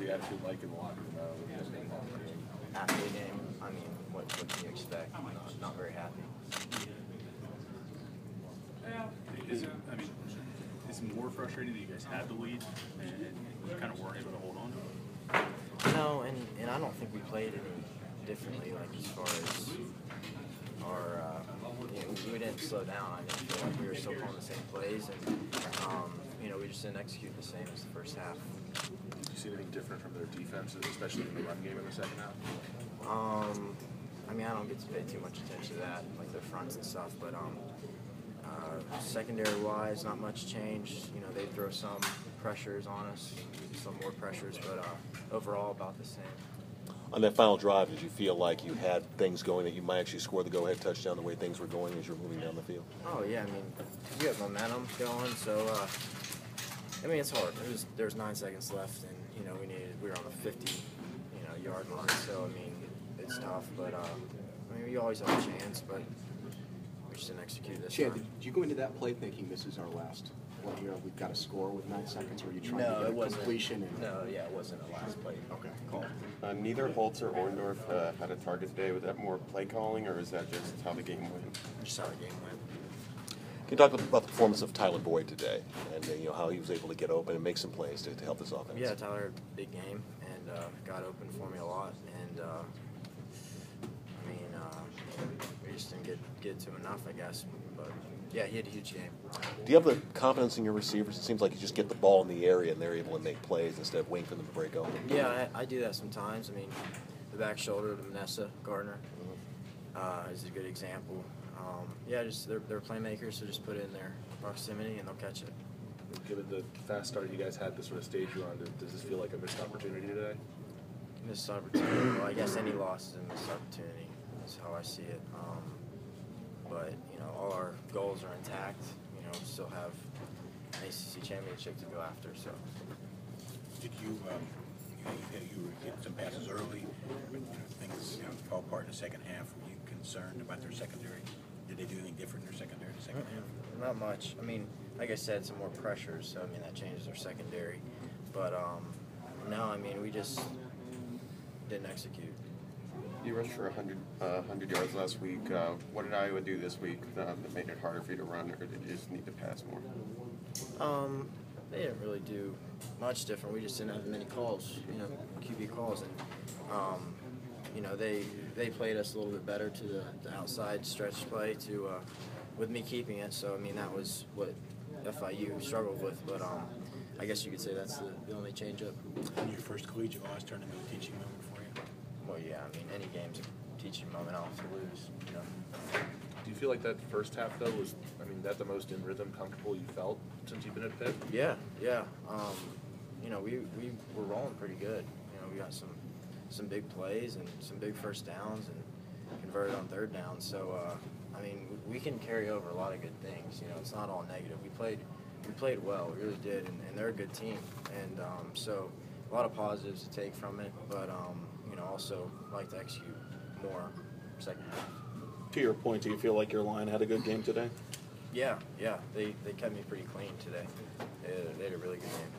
the attitude like in the locker room when you guys made that game? After the game, I mean, what can you expect? Not very happy. Is it more frustrating that you guys had the lead and you kind of weren't able to hold on to it? No, and I don't think we played any differently, like as far as our, we didn't slow down. I didn't feel like we were still calling the same plays, and we just didn't execute the same as the first half. Did you see anything different from their defenses, especially in the run game in the second half? I mean, I don't get to pay too much attention to that, like their fronts and stuff, but secondary-wise, not much changed. They throw some pressures on us, some more pressures, but overall about the same. On that final drive, did you feel like you had things going that you might actually score the go-ahead touchdown the way things were going as you were moving down the field? Oh, yeah. I mean, we have momentum going, so, it's hard. There's 9 seconds left, and, we were on the 50, yard line, so, it's tough, but, we always have a chance, but we just didn't execute this time. Did you go into that play thinking this is our last one here, we've got to score with 9 seconds, or are you trying to get a completion? It wasn't a last play. Okay, call. Neither Holtz or Orndorff had a target today. Was that more play calling, or is that just how the game went? Just how the game went. Can you talk about the performance of Tyler Boyd today, and how he was able to get open and make some plays to help this offense? Yeah, Tyler had a big game and got open for me a lot, and we just didn't get to him enough, I guess. But yeah, he had a huge game. Do you have the confidence in your receivers? It seems like you just get the ball in the area and they're able to make plays instead of waiting for them to break open. Yeah, I do that sometimes. The back shoulder to Vanessa Gardner is a good example. They're playmakers, so just put it in their proximity and they'll catch it. Given the fast start you guys had, the sort of stage you're on, does this feel like a missed opportunity today? Missed opportunity. Well, I guess any loss is a missed opportunity. That's how I see it. But all our goals are intact. We still have an ACC championship to go after. So, did you get some passes early, but things fell apart in the second half? Were you concerned about their secondary? Did they do anything different in their secondary in the second half? Not much. Like I said, some more pressures. So that changes our secondary. But no, we just didn't execute. You rushed for 100 yards last week. What did Iowa do this week that made it harder for you to run, or did you just need to pass more? They didn't really do much different. We just didn't have many calls, QB calls, and they played us a little bit better to the outside stretch play with me keeping it. So that was what FIU struggled with, but I guess you could say that's the only change up. And your first collegiate loss turned into a teaching moment for you? Well, yeah, any game's a teaching moment. I don't have to lose, Do you feel like that first half, though, was, that the most in rhythm, comfortable you felt since you've been at Pitt? Yeah. We were rolling pretty good. We got some big plays and some big first downs and converted on third down. So, we can carry over a lot of good things. It's not all negative. We played well. We really did, and they're a good team. And so a lot of positives to take from it, but also like to execute more second half. To your point, do you feel like your line had a good game today? Yeah. They kept me pretty clean today. They had a really good game.